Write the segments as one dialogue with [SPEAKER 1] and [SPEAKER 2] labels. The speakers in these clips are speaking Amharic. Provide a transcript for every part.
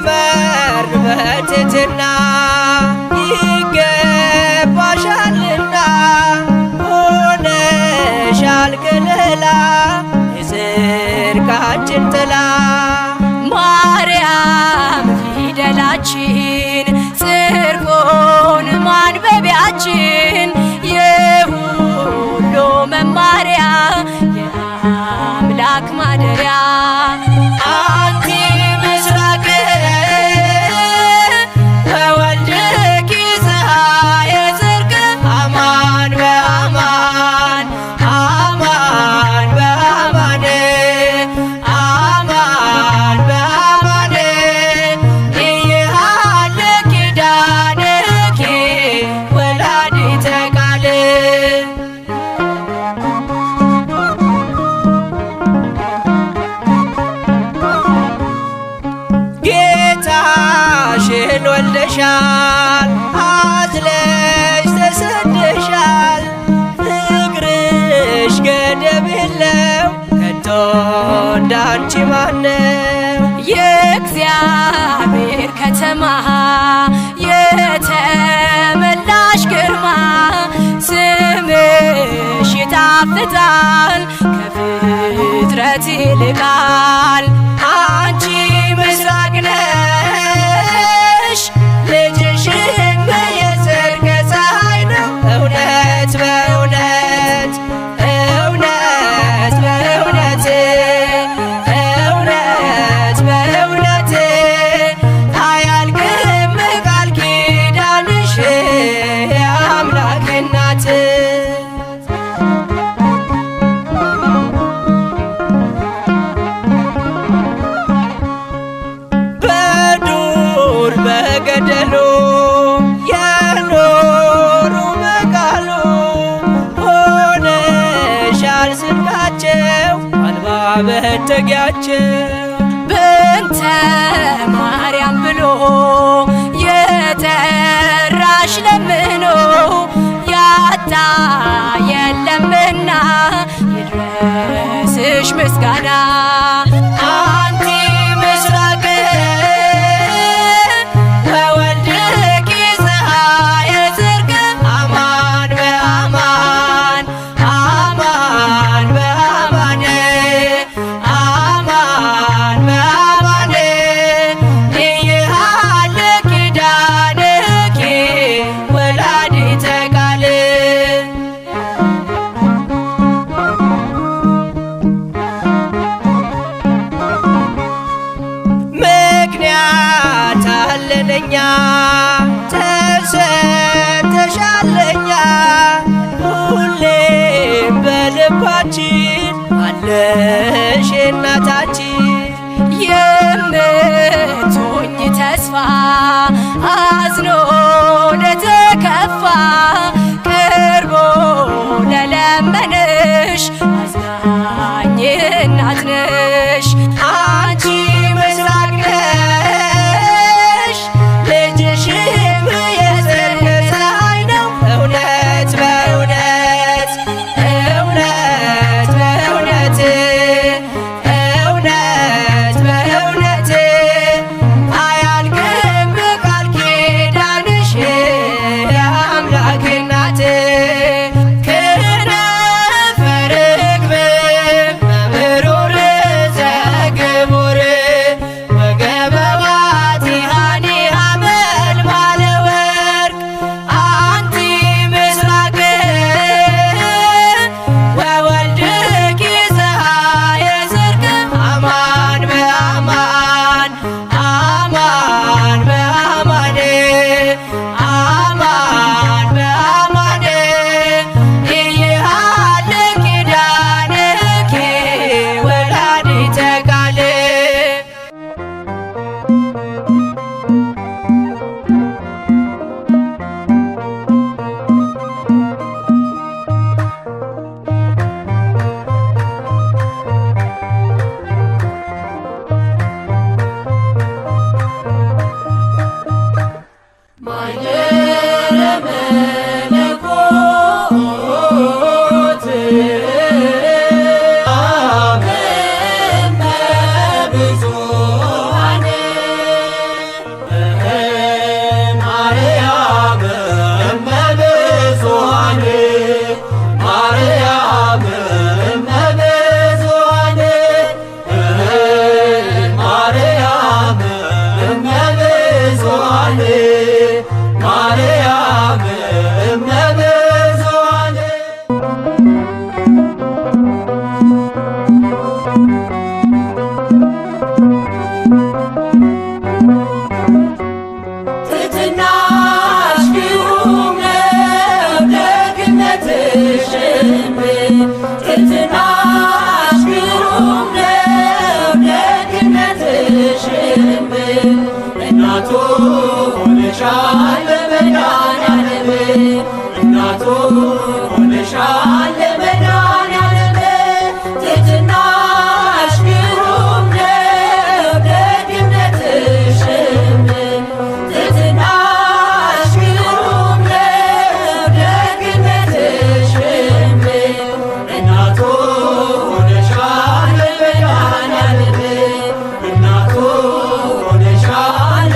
[SPEAKER 1] ዘመርን በትሕትና ይገባሻልና ሆነሻል ከለላ የጽድቃችን ጥላ
[SPEAKER 2] ማርያም ፊደላችን ጽርፎን ማንበቢያችን የሁሉ መማሪያ የአምላክ ማደሪያ
[SPEAKER 1] አንቲ ምስራቅ ወወልድኪ ፀሐየ ጽድቅ አማን በአማን አማን በአማን አማን በአማን ኢየሃለ ኪዳንኪ ወላዲተ ቃል ጌታሽን ወልደሻል አዝለሽ ተሰደሻል ፍቅርሽ ገደብ የለው ከቶ እንዳንቺ ማነው
[SPEAKER 2] የእግዚአብሔር ከተማ የተመላሽ ግርማ ስምሽ ይጣፍጣል ከፍጥረት ይልቃል
[SPEAKER 1] አንቺ ምስራቅ ነሽ ልጅሽም የጽድቅ ፀሐይ ነው እውነት በእውነት እውነት በእውነት እውነት በእውነት አያልቅም ቃል ኪዳንሽ የአምላክ እናት በዱር በገደሉ የኖሩ በቃሉ ሆነሻል ስንቃቸው አልባ መጠጊያቸው
[SPEAKER 2] በእንተ ማርያም ብሎ የጠራሽ ለምኖ ያጣ የለምና ይድረስሽ ምስጋና
[SPEAKER 1] አንቲ ምስራቅ ወወልድኪ ፀሐየ ጽድቅ አማን በአማን አማን በአማን አማን በአማን ኢየሃለ ኪዳንኪ ወላዲተ ቃል ምክንያት አለነኛ ተሰጥተሻለኛ ሁሌም በልባችን አለሽ እናታችን
[SPEAKER 2] የምትሆኝ ተስፋ አዝኖ ለተከፋ ቀርቦ ለለመነሽ አዝናኝ እናት ነሽ
[SPEAKER 1] አንቺ ምስራቅ ነሽ ልጅሽም የጽድቅ ፀሐይ ነው እውነት በእውነት እውነት በእውነት እውነት እናቱ ሆነሻል ለመድኃኒዓለም እናቱ ሆነሻል ለመድኃኒዓለም ትሕትናሽ ግሩም ነው ደግነትሽም ትሕትናሽ ግሩም ነው ደግነትሽም እናቱ ሆነሻል ለመድኃኒዓለም እናቱ ሆነሻል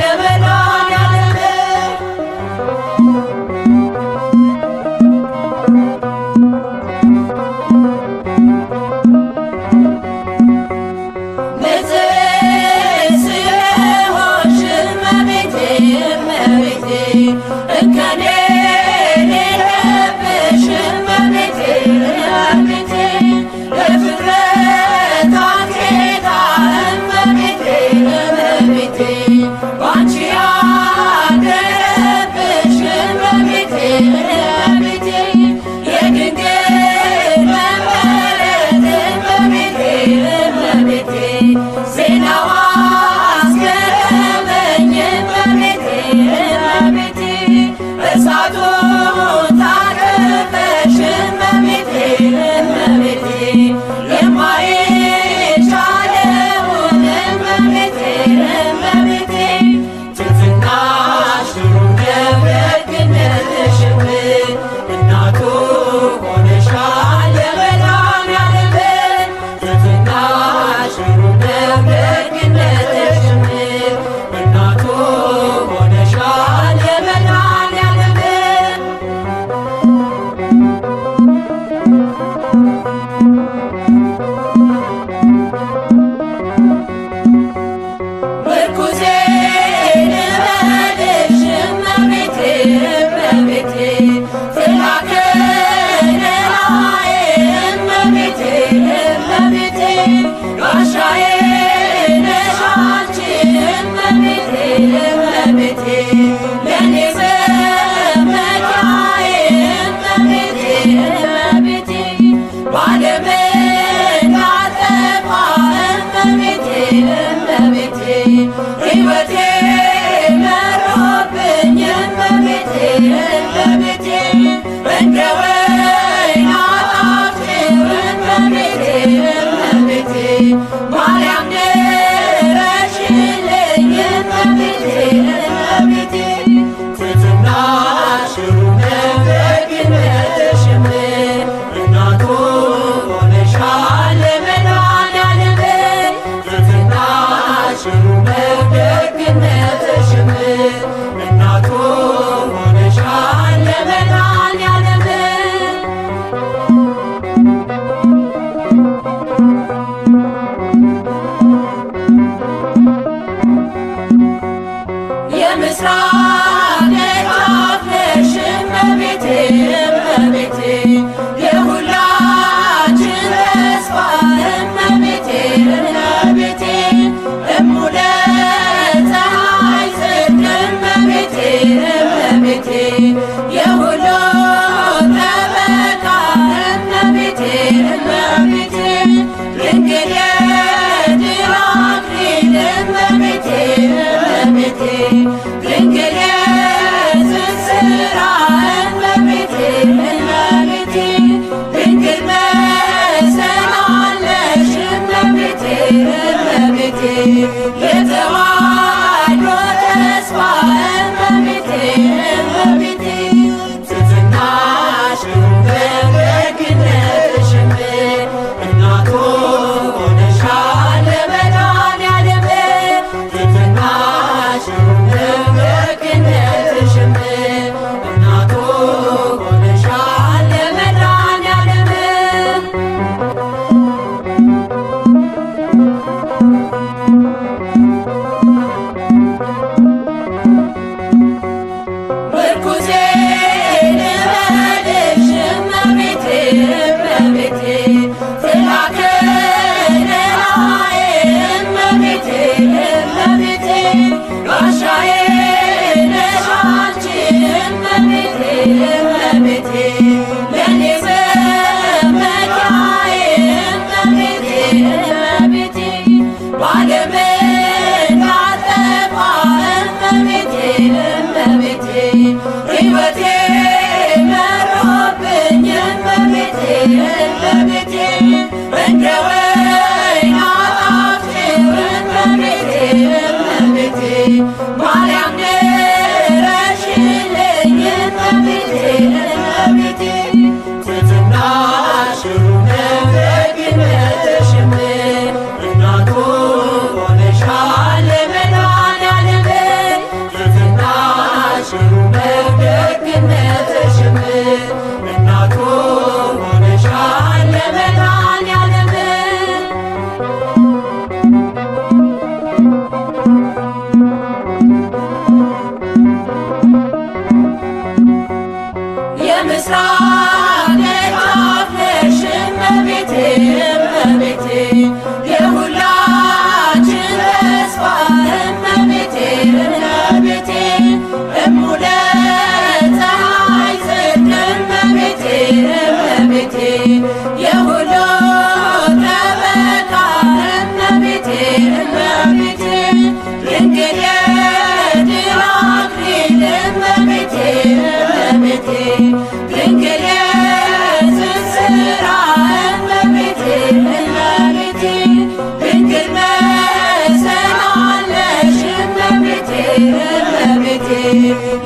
[SPEAKER 1] ለመድኃኒዓለም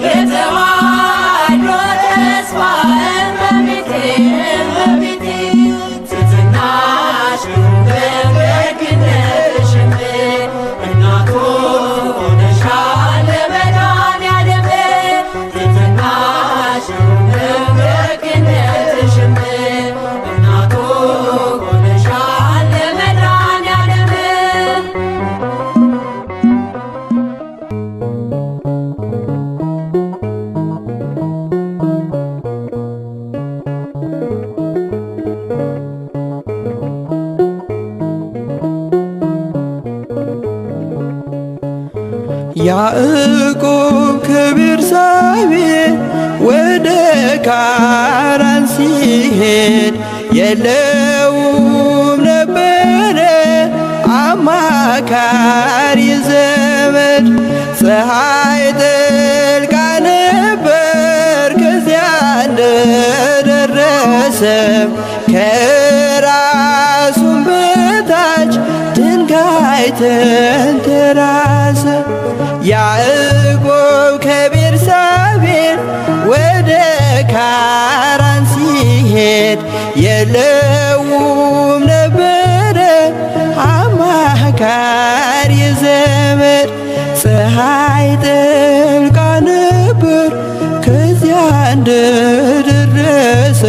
[SPEAKER 1] የተዋሕዶ ተስፋ እመቤቴ እመቤቴ ትሕትናሽ በደግነትሽም እናቱ ሆነሻል ለመድኃኔዓለም ትሕትናሽ በደግነትሽም እናቱ ሆነሻል ለመድኃኔዓለም
[SPEAKER 3] ያዕቆብ ከቤርሳቤህ ወደ ካራን ሲሄድ የለውም ነበረ አማካሪ ዘመድ። ፀሐይ ጠልቃ ነበር ከዚያ እንደደረሰ ከራሱም በታች ድንጋይ ተንተራሰ። ያዕቆብ ከቤርሳቤህ ወደ ካራን ሲሄድ የለውም ነበረ አማካሪ ዘመድ። ፀሐይ ጠልቃ ነበር ከዚያ እንደደረሰ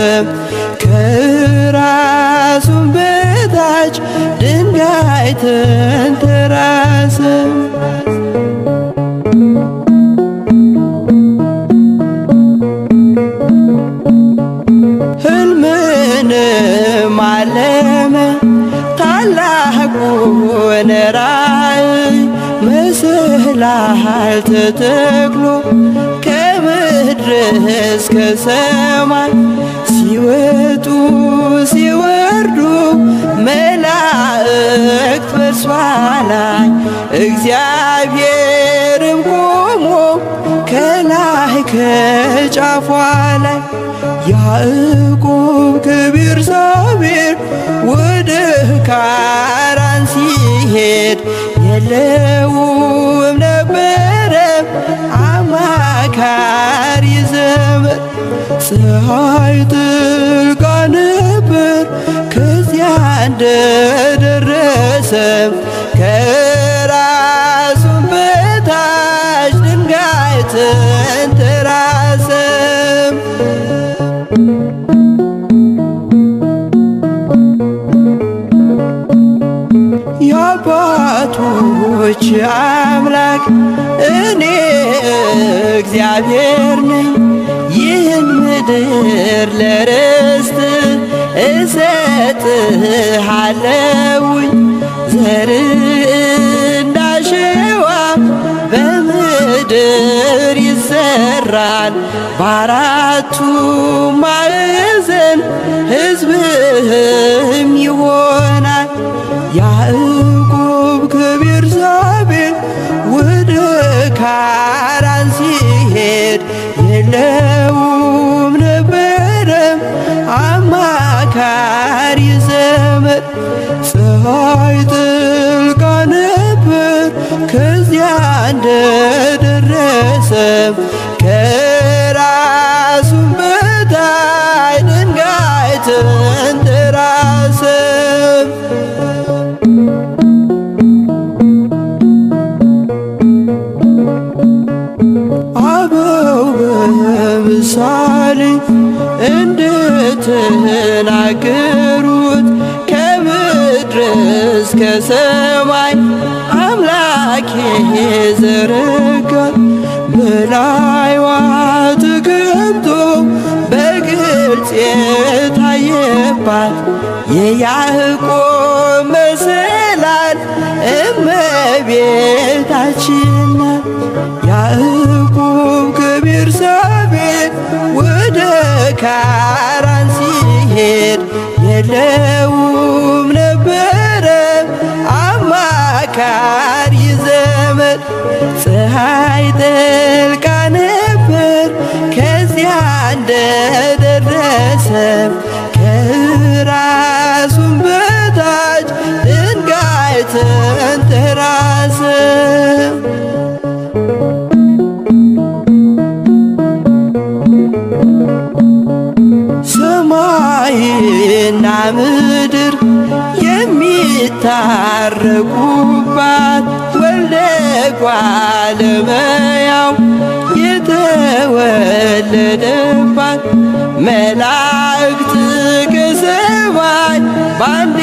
[SPEAKER 3] ከራሱም በታች ድንጋይ ተንተራሰ። ሕልምንም አለመ ታላቁን ራእይ መሰላል ተተክሎ ከምድር እስከ ሰማይ ሲወጡ ሲወርዱ መላእክት በእርሷ ላይ እግዚአብሔርም ቆሞ ከላይ ከጫፏ ላይ። ያዕቆብ ከቤርሳቤህ ወደ ካራን ሲሄድ የለውም ነበረ አማካሪ ዘመድ። ፀሐይ ጠልቃ ነበር ከዚያ እንደደረሰ ከራሱም በታች ድንጋይ ተንተራሰ። የአባቶች አምላክ እኔ እግዚአብሔር ነኝ፣ ይህን ምድር ለርስት እሰጥሃለሁኝ። ዘር እንዳሸዋ በምድር ይዘራል፣ በአራቱ ማዕዘን ሕዝብህም ይሆናል። ያዕቆብ ከቤርሳቤህ ወደ ካራን ሲሄድ የለውም ነበረ አማካሪ ዘመድ። ፀሐይ ጠልቃ ነበር ከዚያ እንደደረሰ ከራሱም በታች ድንጋይ ተንተራሰ። አበው በምሳሌ እንደተናገሩት ከምድር እስከ ሰማይ አምላኬ ዘረጋት። በላይዋ ተቀምጦ በግልጽ የታየባት የያዕቆብ መሰላል እመቤታችን ናት። ያዕቆብ ከቤርሳቤህ ወደ ካራን ሲሄድ የለውም ነበረ አማካሪ ዘመድ። ፀሐይ ጠልቃ ነበር ከዚያ እንደደረሰ ከራሱም በታች ድንጋይ ተንተራሰ። የተወለደባት ወልደ እጓለ እመሕያው የተወለደባት መላእክት ከሰማይ ባንዴ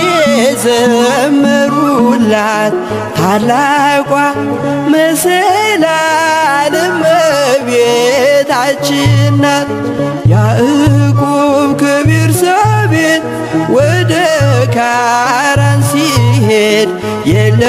[SPEAKER 3] ዘመሩላት ታላቋ መሰላል እመቤታችን ናት። ያዕቆብ ከቤርሳቤህ ወደ ካራን ሲሄድ የለ